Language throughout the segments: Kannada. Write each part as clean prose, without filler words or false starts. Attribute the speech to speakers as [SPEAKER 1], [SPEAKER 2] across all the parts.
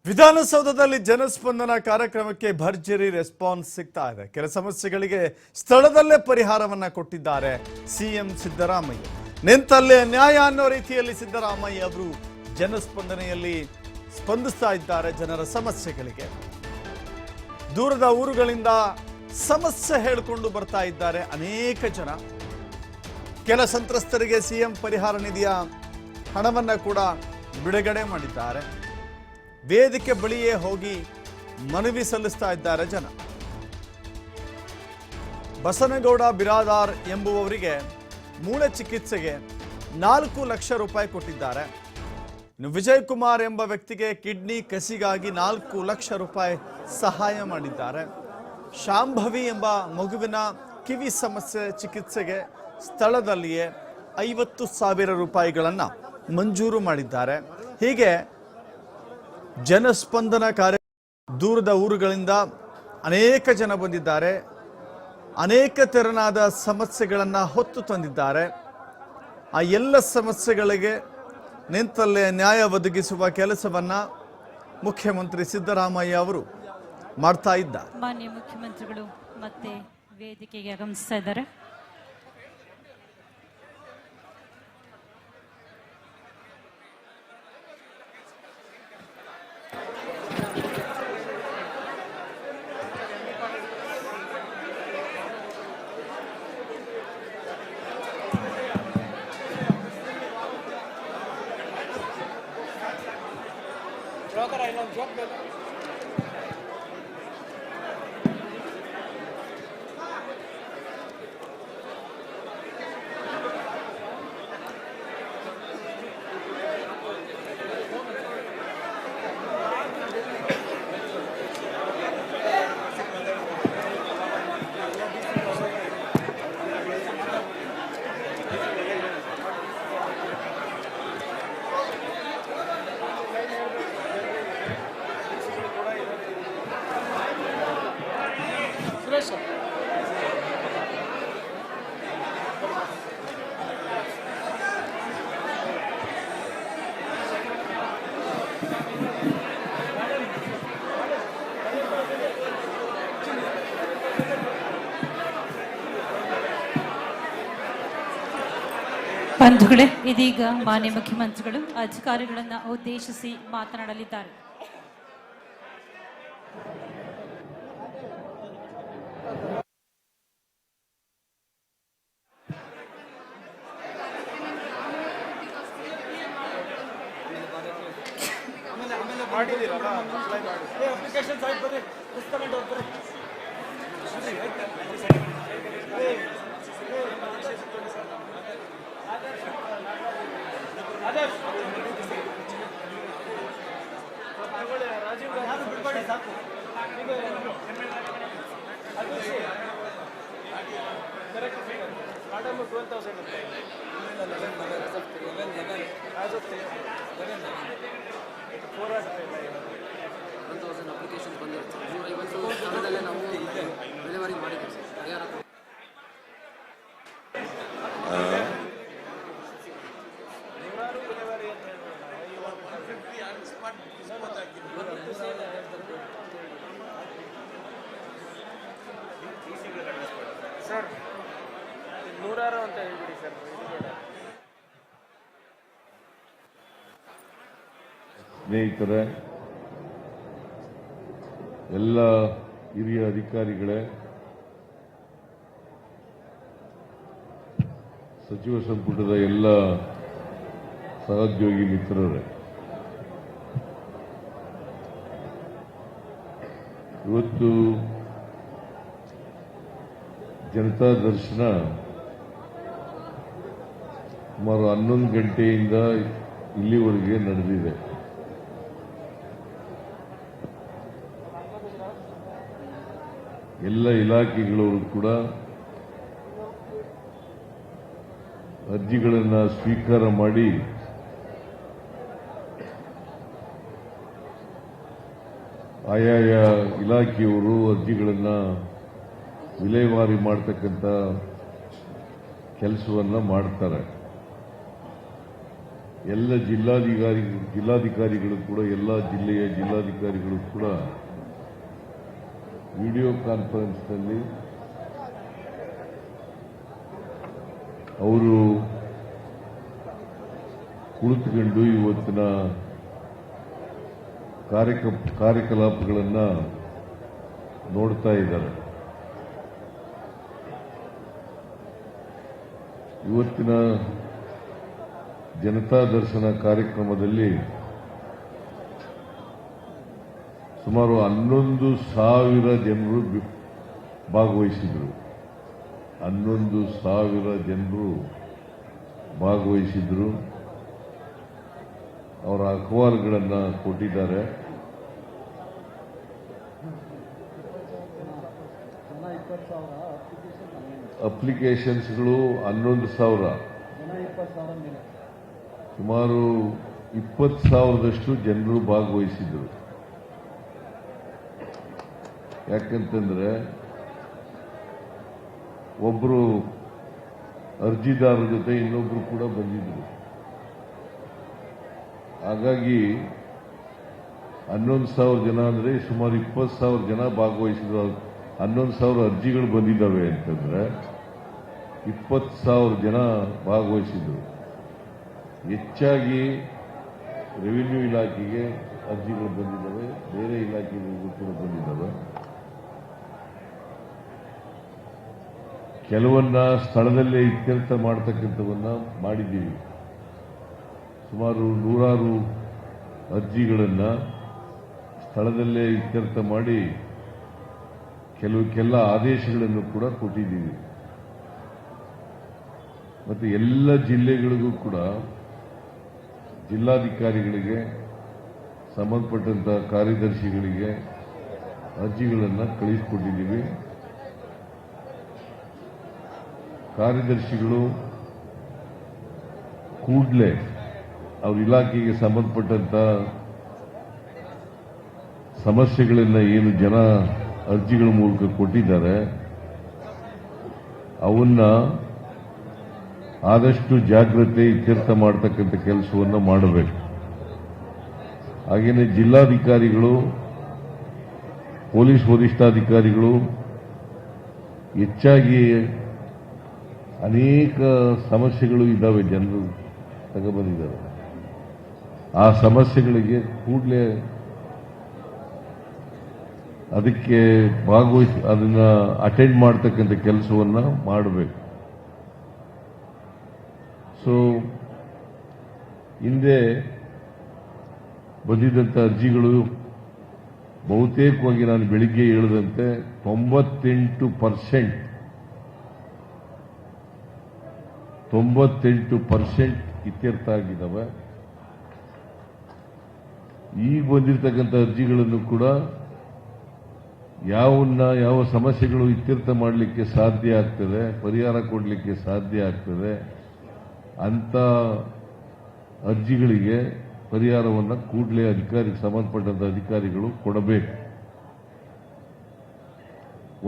[SPEAKER 1] ವಿಧಾನಸೌಧದಲ್ಲಿ ಜನಸ್ಪಂದನ ಕಾರ್ಯಕ್ರಮಕ್ಕೆ ಭರ್ಜರಿ ರೆಸ್ಪಾನ್ಸ್ ಸಿಗ್ತಾ ಇದೆ. ಕೆಲ ಸಮಸ್ಯೆಗಳಿಗೆ ಸ್ಥಳದಲ್ಲೇ ಪರಿಹಾರವನ್ನ ಕೊಟ್ಟಿದ್ದಾರೆ ಸಿಎಂ ಸಿದ್ದರಾಮಯ್ಯ. ನಿಂತಲ್ಲೇ ನ್ಯಾಯ ಅನ್ನೋ ರೀತಿಯಲ್ಲಿ ಸಿದ್ದರಾಮಯ್ಯ ಅವರು ಜನಸ್ಪಂದನೆಯಲ್ಲಿ ಸ್ಪಂದಿಸ್ತಾ ಇದ್ದಾರೆ ಜನರ ಸಮಸ್ಯೆಗಳಿಗೆ. ದೂರದ ಊರುಗಳಿಂದ ಸಮಸ್ಯೆ ಹೇಳಿಕೊಂಡು ಬರ್ತಾ ಇದ್ದಾರೆ ಅನೇಕ ಜನ. ಕೆಲ ಸಂತ್ರಸ್ತರಿಗೆ ಸಿಎಂ ಪರಿಹಾರ ನಿಧಿಯ ಹಣವನ್ನ ಕೂಡ ಬಿಡುಗಡೆ ಮಾಡಿದ್ದಾರೆ. ವೇದಿಕೆ ಬಳಿಯೇ ಹೋಗಿ ಮನವಿ ಸಲ್ಲಿಸ್ತಾ ಇದ್ದಾರೆ ಜನ. ಬಸನಗೌಡ ಬಿರಾದಾರ್ ಎಂಬುವವರಿಗೆ ಮೂಳೆ ಚಿಕಿತ್ಸೆಗೆ 4 ಲಕ್ಷ ರೂಪಾಯಿ ಕೊಟ್ಟಿದ್ದಾರೆ. ಇನ್ನು ವಿಜಯ್ ಕುಮಾರ್ ಎಂಬ ವ್ಯಕ್ತಿಗೆ ಕಿಡ್ನಿ ಕಸಿಗಾಗಿ 4 ಲಕ್ಷ ರೂಪಾಯಿ ಸಹಾಯ ಮಾಡಿದ್ದಾರೆ. ಶಾಂಭವಿ ಎಂಬ ಮಗುವಿನ ಕಿವಿ ಸಮಸ್ಯೆ ಚಿಕಿತ್ಸೆಗೆ ಸ್ಥಳದಲ್ಲಿಯೇ 50,000 ರೂಪಾಯಿಗಳನ್ನು ಮಂಜೂರು ಮಾಡಿದ್ದಾರೆ. ಹೀಗೆ ಜನಸ್ಪಂದನ ಕಾರ್ಯ ದೂರದ ಊರುಗಳಿಂದ ಅನೇಕ ಜನ ಬಂದಿದ್ದಾರೆ. ಅನೇಕ ತೆರನಾದ ಸಮಸ್ಯೆಗಳನ್ನು ಹೊತ್ತು ತಂದಿದ್ದಾರೆ. ಆ ಎಲ್ಲ ಸಮಸ್ಯೆಗಳಿಗೆ ನಿಂತಲ್ಲೇ ನ್ಯಾಯ ಒದಗಿಸುವ ಕೆಲಸವನ್ನು ಮುಖ್ಯಮಂತ್ರಿ ಸಿದ್ದರಾಮಯ್ಯ ಅವರು ಮಾಡ್ತಾ ಇದ್ದಾರೆ.
[SPEAKER 2] ಮಾನ್ಯ ಮುಖ್ಯಮಂತ್ರಿಗಳು ಮತ್ತೆ ವೇದಿಕೆಗೆ ಆಗಮಿಸ್ತಾ ಇದ್ದಾರೆ. ಬಂಧುಗಳೇ, ಇದೀಗ ಮಾನ್ಯ ಮುಖ್ಯಮಂತ್ರಿಗಳು ಅಧಿಕಾರಿಗಳನ್ನು ಉದ್ದೇಶಿಸಿ ಮಾತನಾಡಲಿದ್ದಾರೆ.
[SPEAKER 3] ಸರ್ 100 ಅಂತ ಹೇಳ್ಬಿಡಿ ಸರ್.
[SPEAKER 4] ಸ್ನೇಹಿತರೆ, ಎಲ್ಲ ಹಿರಿಯ ಅಧಿಕಾರಿಗಳೇ, ಸಚಿವ ಸಂಪುಟದ ಎಲ್ಲ ಸಹೋದ್ಯೋಗಿ ಮಿತ್ರರೇ, ಇವತ್ತು ಜನತಾ ದರ್ಶನ ಸುಮಾರು 11 ಗಂಟೆಯಿಂದ ಇಲ್ಲಿವರೆಗೆ ನಡೆದಿದೆ. ಎಲ್ಲ ಇಲಾಖೆಗಳವರು ಕೂಡ ಅರ್ಜಿಗಳನ್ನು ಸ್ವೀಕಾರ ಮಾಡಿ ಆಯಾಯ ಇಲಾಖೆಯವರು ಅರ್ಜಿಗಳನ್ನು ವಿಲೇವಾರಿ ಮಾಡತಕ್ಕಂಥ ಕೆಲಸವನ್ನು ಮಾಡ್ತಾರೆ. ಎಲ್ಲ ಜಿಲ್ಲಾಧಿಕಾರಿಗಳು ಕೂಡ ಎಲ್ಲ ಜಿಲ್ಲೆಯ ಜಿಲ್ಲಾಧಿಕಾರಿಗಳು ಕೂಡ ವಿಡಿಯೋ ಕಾನ್ಫರೆನ್ಸ್ನಲ್ಲಿ ಅವರು ಕುಳಿತುಕೊಂಡು ಇವತ್ತಿನ ಕಾರ್ಯಕಲಾಪಗಳನ್ನು ನೋಡ್ತಾ ಇದ್ದಾರೆ. ಇವತ್ತಿನ ಜನತಾ ದರ್ಶನ ಕಾರ್ಯಕ್ರಮದಲ್ಲಿ ಸುಮಾರು 11,000 ಜನರು ಭಾಗವಹಿಸಿದರು. 11,000 ಜನರು ಭಾಗವಹಿಸಿದ್ರು. ಅವರ ಅಹವಾಲುಗಳನ್ನು ಕೊಟ್ಟಿದ್ದಾರೆ. ಅಪ್ಲಿಕೇಶನ್ಸ್ಗಳು 11,000, ಸುಮಾರು 20,000ದಷ್ಟು ಜನರು ಭಾಗವಹಿಸಿದರು. ಯಾಕಂತಂದ್ರೆ ಒಬ್ಬರು ಅರ್ಜಿದಾರರ ಜೊತೆ ಇನ್ನೊಬ್ರು ಕೂಡ ಬಂದಿದ್ರು. ಹಾಗಾಗಿ 11,000 ಜನ ಅಂದ್ರೆ ಸುಮಾರು 20,000 ಜನ ಭಾಗವಹಿಸಿದ್ರು. 11,000 ಅರ್ಜಿಗಳು ಬಂದಿದ್ದಾವೆ ಅಂತಂದ್ರೆ 20,000 ಜನ ಭಾಗವಹಿಸಿದ್ರು. ಹೆಚ್ಚಾಗಿ ರೆವಿನ್ಯೂ ಇಲಾಖೆಗೆ ಅರ್ಜಿಗಳು ಬಂದಿದ್ದಾವೆ, ಬೇರೆ ಇಲಾಖೆಗಳಿಗೂ ಕೂಡ ಬಂದಿದ್ದಾವೆ. ಕೆಲವನ್ನ ಸ್ಥಳದಲ್ಲೇ ಇತ್ಯರ್ಥ ಮಾಡತಕ್ಕಂಥವನ್ನ ಮಾಡಿದ್ದೀವಿ. ಸುಮಾರು 100 ಅರ್ಜಿಗಳನ್ನು ಸ್ಥಳದಲ್ಲೇ ಇತ್ಯರ್ಥ ಮಾಡಿ ಕೆಲವಕ್ಕೆಲ್ಲ ಆದೇಶಗಳನ್ನು ಕೂಡ ಕೊಟ್ಟಿದ್ದೀವಿ. ಮತ್ತು ಎಲ್ಲ ಜಿಲ್ಲೆಗಳಿಗೂ ಕೂಡ ಜಿಲ್ಲಾಧಿಕಾರಿಗಳಿಗೆ ಸಂಬಂಧಪಟ್ಟಂತ ಕಾರ್ಯದರ್ಶಿಗಳಿಗೆ ಅರ್ಜಿಗಳನ್ನು ಕಳಿಸಿಕೊಟ್ಟಿದ್ದೀವಿ. ಕಾರ್ಯದರ್ಶಿಗಳು ಕೂಡಲೇ ಅವ್ರ ಇಲಾಖೆಗೆ ಸಂಬಂಧಪಟ್ಟಂತ ಸಮಸ್ಯೆಗಳನ್ನ ಏನು ಜನ ಅರ್ಜಿಗಳ ಮೂಲಕ ಕೊಟ್ಟಿದ್ದಾರೆ ಅವನ್ನ ಆದಷ್ಟು ಜಾಗ್ರತೆ ಇತ್ಯರ್ಥ ಮಾಡತಕ್ಕಂಥ ಕೆಲಸವನ್ನು ಮಾಡಬೇಕು. ಹಾಗೆಯೇ ಜಿಲ್ಲಾಧಿಕಾರಿಗಳು, ಪೊಲೀಸ್ ವರಿಷ್ಠಾಧಿಕಾರಿಗಳು ಹೆಚ್ಚಾಗಿ ಅನೇಕ ಸಮಸ್ಯೆಗಳು ಇದ್ದಾವೆ, ಜನರು ತಗೊಬಂದಿದ್ದಾರೆ. ಆ ಸಮಸ್ಯೆಗಳಿಗೆ ಕೂಡಲೇ ಅದಕ್ಕೆ ಭಾಗವಹಿಸಿ ಅದನ್ನ ಅಟೆಂಡ್ ಮಾಡತಕ್ಕಂಥ ಕೆಲಸವನ್ನ ಮಾಡಬೇಕು. ಸೊ ಹಿಂದೆ ಬಂದಿದ್ದಂಥ ಅರ್ಜಿಗಳು ಬಹುತೇಕವಾಗಿ ನಾನು ಬೆಳಿಗ್ಗೆ ಹೇಳಿದಂತೆ 98% ಇತ್ಯರ್ಥ ಆಗಿದ್ದಾವೆ. ಈಗ ಬಂದಿರತಕ್ಕಂಥ ಅರ್ಜಿಗಳನ್ನು ಕೂಡ ಯಾವ ಸಮಸ್ಯೆಗಳು ಇತ್ಯರ್ಥ ಮಾಡಲಿಕ್ಕೆ ಸಾಧ್ಯ ಆಗ್ತದೆ, ಪರಿಹಾರ ಕೊಡಲಿಕ್ಕೆ ಸಾಧ್ಯ ಆಗ್ತದೆ ಅಂತ ಅರ್ಜಿಗಳಿಗೆ ಪರಿಹಾರವನ್ನು ಕೂಡಲೇ ಸಂಬಂಧಪಟ್ಟಂತ ಅಧಿಕಾರಿಗಳು ಕೊಡಬೇಕು.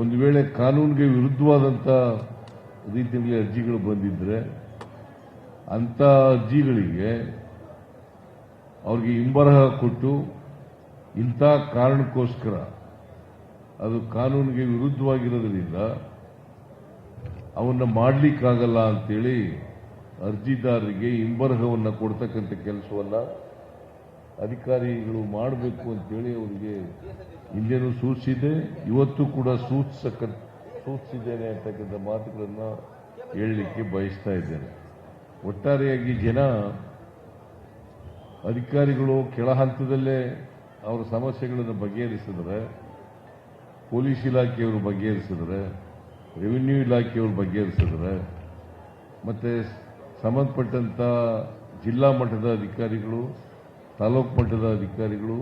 [SPEAKER 4] ಒಂದು ವೇಳೆ ಕಾನೂನಿಗೆ ವಿರುದ್ಧವಾದಂಥ ರೀತಿಯಲ್ಲಿ ಅರ್ಜಿಗಳು ಬಂದಿದ್ರೆ ಅಂತ ಅರ್ಜಿಗಳಿಗೆ ಅವ್ರಿಗೆ ಹಿಂಬರಹ ಕೊಟ್ಟು ಇಂಥ ಕಾರಣಕ್ಕೋಸ್ಕರ ಅದು ಕಾನೂನಿಗೆ ವಿರುದ್ಧವಾಗಿರೋದ್ರಿಂದ ಅವನ್ನ ಮಾಡಲಿಕ್ಕಾಗಲ್ಲ ಅಂತೇಳಿ ಅರ್ಜಿದಾರರಿಗೆ ಹಿಂಬರಹವನ್ನು ಕೊಡ್ತಕ್ಕಂಥ ಕೆಲಸವನ್ನ ಅಧಿಕಾರಿಗಳು ಮಾಡಬೇಕು ಅಂತೇಳಿ ಅವರಿಗೆ ಹಿಂದೆನೂ ಸೂಚಿಸಿದೆ, ಇವತ್ತು ಕೂಡ ಸೂಚಿಸಿದ್ದೇನೆ ಅಂತಕ್ಕಂಥ ಮಾತುಗಳನ್ನು ಹೇಳಲಿಕ್ಕೆ ಬಯಸ್ತಾ ಇದ್ದೇನೆ. ಒಟ್ಟಾರೆಯಾಗಿ ಅಧಿಕಾರಿಗಳು ಕೆಳ ಹಂತದಲ್ಲೇ ಅವರ ಸಮಸ್ಯೆಗಳನ್ನು ಬಗೆಹರಿಸಿದ್ರೆ, ಪೊಲೀಸ್ ಇಲಾಖೆಯವರು ಬಗೆಹರಿಸಿದ್ರೆ, ರೆವಿನ್ಯೂ ಇಲಾಖೆಯವರು ಬಗೆಹರಿಸಿದ್ರೆ, ಮತ್ತೆ ಸಂಬಂಧಪಟ್ಟಂತ ಜಿಲ್ಲಾ ಮಟ್ಟದ ಅಧಿಕಾರಿಗಳು, ತಾಲೂಕು ಮಟ್ಟದ ಅಧಿಕಾರಿಗಳು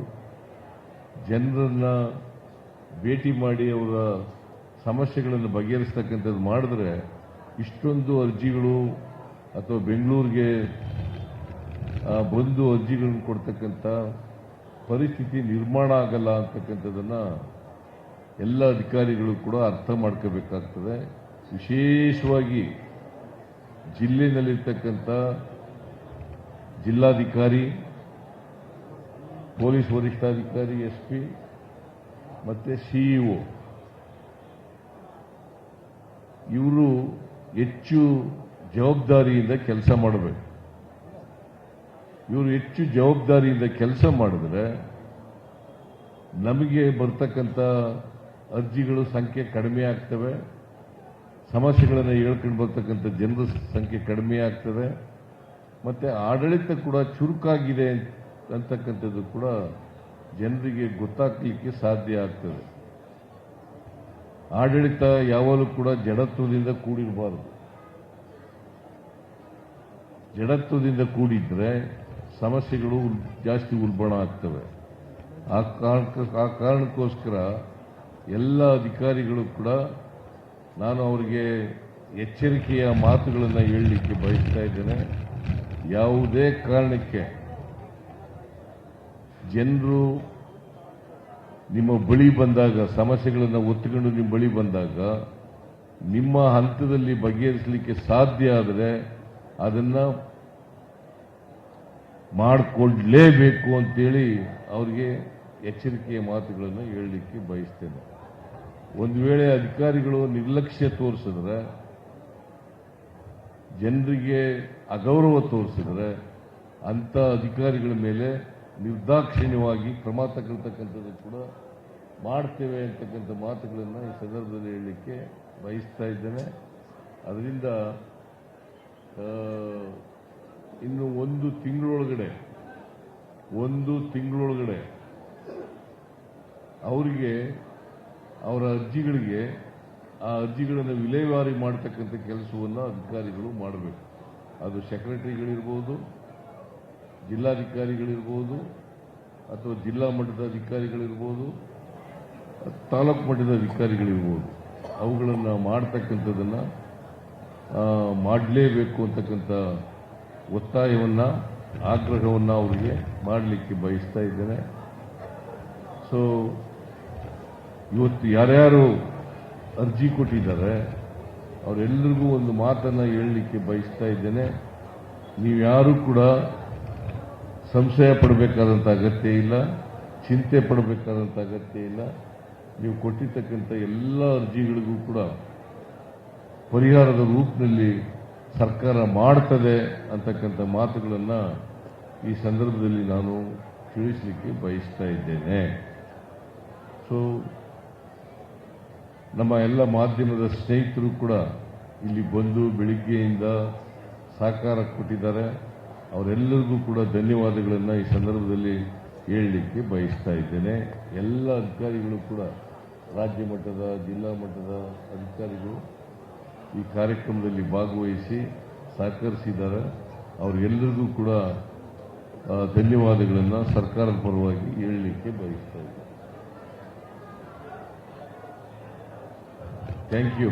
[SPEAKER 4] ಜನರನ್ನ ಭೇಟಿ ಮಾಡಿ ಅವರ ಸಮಸ್ಯೆಗಳನ್ನು ಬಗೆಹರಿಸತಕ್ಕಂಥದ್ದು ಮಾಡಿದ್ರೆ ಇಷ್ಟೊಂದು ಅರ್ಜಿಗಳು ಅಥವಾ ಬೆಂಗಳೂರಿಗೆ ಬಂದು ಅರ್ಜಿಗಳನ್ನು ಕೊಡ್ತಕ್ಕಂಥ ಪರಿಸ್ಥಿತಿ ನಿರ್ಮಾಣ ಆಗಲ್ಲ ಅಂತಕ್ಕಂಥದ್ದನ್ನ ಎಲ್ಲ ಅಧಿಕಾರಿಗಳು ಕೂಡ ಅರ್ಥ ಮಾಡ್ಕೋಬೇಕಾಗ್ತದೆ. ವಿಶೇಷವಾಗಿ ಜಿಲ್ಲೆಯಲ್ಲಿರ್ತಕ್ಕಂಥ ಜಿಲ್ಲಾಧಿಕಾರಿ, ಪೊಲೀಸ್ ವರಿಷ್ಠಾಧಿಕಾರಿ, ಎಸ್ಪಿ ಮತ್ತೆ ಸಿಇಒ ಇವರು ಹೆಚ್ಚು ಜವಾಬ್ದಾರಿಯಿಂದ ಕೆಲಸ ಮಾಡಬೇಕು. ಇವರು ಹೆಚ್ಚು ಜವಾಬ್ದಾರಿಯಿಂದ ಕೆಲಸ ಮಾಡಿದ್ರೆ ನಮಗೆ ಬರ್ತಕ್ಕಂಥ ಅರ್ಜಿಗಳು ಸಂಖ್ಯೆ ಕಡಿಮೆ ಆಗ್ತವೆ, ಸಮಸ್ಯೆಗಳನ್ನು ಹೇಳ್ಕೊಂಡು ಬರ್ತಕ್ಕಂಥ ಜನರ ಸಂಖ್ಯೆ ಕಡಿಮೆ ಆಗ್ತದೆ, ಮತ್ತೆ ಆಡಳಿತ ಕೂಡ ಚುರುಕಾಗಿದೆ ಅಂತಕ್ಕಂಥದ್ದು ಕೂಡ ಜನರಿಗೆ ಗೊತ್ತಾಗಲಿಕ್ಕೆ ಸಾಧ್ಯ ಆಗ್ತದೆ. ಆಡಳಿತ ಯಾವಾಗಲೂ ಕೂಡ ಜಡತ್ವದಿಂದ ಕೂಡಿರಬಾರದು. ಜಡತ್ವದಿಂದ ಕೂಡಿದ್ರೆ ಸಮಸ್ಯೆಗಳು ಜಾಸ್ತಿ ಉಲ್ಬಣ ಆಗ್ತವೆ. ಆ ಕಾರಣಕ್ಕೋಸ್ಕರ ಎಲ್ಲ ಅಧಿಕಾರಿಗಳು ಕೂಡ ನಾನು ಅವರಿಗೆ ಎಚ್ಚರಿಕೆಯ ಮಾತುಗಳನ್ನು ಹೇಳಲಿಕ್ಕೆ ಬಯಸ್ತಾ ಇದ್ದೇನೆ. ಯಾವುದೇ ಕಾರಣಕ್ಕೆ ಜನರು ನಿಮ್ಮ ಬಳಿ ಬಂದಾಗ, ಸಮಸ್ಯೆಗಳನ್ನು ಒತ್ತುಕೊಂಡು ನಿಮ್ಮ ಬಳಿ ಬಂದಾಗ, ನಿಮ್ಮ ಹಂತದಲ್ಲಿ ಬಗೆಹರಿಸಲಿಕ್ಕೆ ಸಾಧ್ಯ ಆದರೆ ಅದನ್ನು ಮಾಡಿಕೊಳ್ಳಲೇಬೇಕು ಅಂತೇಳಿ ಅವರಿಗೆ ಎಚ್ಚರಿಕೆಯ ಮಾತುಗಳನ್ನು ಹೇಳಲಿಕ್ಕೆ ಬಯಸ್ತೇನೆ. ಒಂದು ವೇಳೆ ಅಧಿಕಾರಿಗಳು ನಿರ್ಲಕ್ಷ್ಯ ತೋರಿಸಿದ್ರೆ, ಜನರಿಗೆ ಅಗೌರವ ತೋರಿಸಿದ್ರೆ, ಅಂಥ ಅಧಿಕಾರಿಗಳ ಮೇಲೆ ನಿರ್ದಾಕ್ಷಿಣ್ಯವಾಗಿ ಕ್ರಮ ತಗೊಳ್ತಕ್ಕಂಥದ್ದು ಕೂಡ ಮಾಡ್ತೇವೆ ಅಂತಕ್ಕಂಥ ಮಾತುಗಳನ್ನು ಈ ಸಂದರ್ಭದಲ್ಲಿ ಹೇಳಲಿಕ್ಕೆ ಬಯಸ್ತಾ ಇದ್ದೇನೆ. ಅದರಿಂದ ಇನ್ನು ಒಂದು ತಿಂಗಳೊಳಗಡೆ ಅವರಿಗೆ ಅವರ ಅರ್ಜಿಗಳಿಗೆ ಆ ಅರ್ಜಿಗಳನ್ನು ವಿಲೇವಾರಿ ಮಾಡತಕ್ಕಂಥ ಕೆಲಸವನ್ನು ಅಧಿಕಾರಿಗಳು ಮಾಡಬೇಕು. ಅದು ಸೆಕ್ರೆಟರಿಗಳಿರ್ಬೋದು, ಜಿಲ್ಲಾಧಿಕಾರಿಗಳಿರ್ಬೋದು, ಅಥವಾ ಜಿಲ್ಲಾ ಮಟ್ಟದ ಅಧಿಕಾರಿಗಳಿರ್ಬೋದು, ತಾಲೂಕು ಮಟ್ಟದ ಅಧಿಕಾರಿಗಳಿರ್ಬೋದು. ಅವುಗಳನ್ನು ಮಾಡ್ತಕ್ಕಂಥದ್ದನ್ನು ಮಾಡಲೇಬೇಕು ಅಂತಕ್ಕಂಥ ಒತ್ತಾಯವನ್ನು, ಆಗ್ರಹವನ್ನು ಅವರಿಗೆ ಮಾಡಲಿಕ್ಕೆ ಬಯಸ್ತಾ ಇದ್ದೇನೆ. ಸೊ ಇವತ್ತು ಯಾರ್ಯಾರು ಅರ್ಜಿ ಕೊಟ್ಟಿದ್ದಾರೆ ಅವರೆಲ್ಲರಿಗೂ ಒಂದು ಮಾತನ್ನು ಹೇಳಲಿಕ್ಕೆ ಬಯಸ್ತಾ ಇದ್ದೇನೆ. ನೀವ್ಯಾರೂ ಕೂಡ ಸಂಶಯ ಪಡಬೇಕಾದಂಥ ಅಗತ್ಯ ಇಲ್ಲ, ಚಿಂತೆ ಪಡಬೇಕಾದಂಥ ಅಗತ್ಯ ಇಲ್ಲ. ನೀವು ಕೊಟ್ಟಿರ್ತಕ್ಕಂಥ ಎಲ್ಲ ಅರ್ಜಿಗಳಿಗೂ ಕೂಡ ಪರಿಹಾರದ ರೂಪದಲ್ಲಿ ಸರ್ಕಾರ ಮಾಡ್ತದೆ ಅಂತಕ್ಕಂಥ ಮಾತುಗಳನ್ನು ಈ ಸಂದರ್ಭದಲ್ಲಿ ನಾನು ತಿಳಿಸಲಿಕ್ಕೆ ಬಯಸ್ತಾ ಇದ್ದೇನೆ. ಸೊ ನಮ್ಮ ಎಲ್ಲ ಮಾಧ್ಯಮದ ಸ್ನೇಹಿತರು ಕೂಡ ಇಲ್ಲಿ ಬಂದು ಬೆಳಿಗ್ಗೆಯಿಂದ ಸಹಕಾರ ಕೊಟ್ಟಿದ್ದಾರೆ. ಅವರೆಲ್ಲರಿಗೂ ಕೂಡ ಧನ್ಯವಾದಗಳನ್ನು ಈ ಸಂದರ್ಭದಲ್ಲಿ ಹೇಳಲಿಕ್ಕೆ ಬಯಸ್ತಾ ಇದ್ದೇನೆ. ಎಲ್ಲ ಅಧಿಕಾರಿಗಳು ಕೂಡ, ರಾಜ್ಯ ಮಟ್ಟದ, ಜಿಲ್ಲಾ ಮಟ್ಟದ ಅಧಿಕಾರಿಗಳು ಈ ಕಾರ್ಯಕ್ರಮದಲ್ಲಿ ಭಾಗವಹಿಸಿ ಸಹಕರಿಸಿದ್ದಾರೆ. ಅವರೆಲ್ಲರಿಗೂ ಕೂಡ ಧನ್ಯವಾದಗಳನ್ನು ಸರ್ಕಾರದ ಪರವಾಗಿ ಹೇಳಲಿಕ್ಕೆ ಬಯಸ್ತಾ ಇದ್ದೇನೆ. Thank you.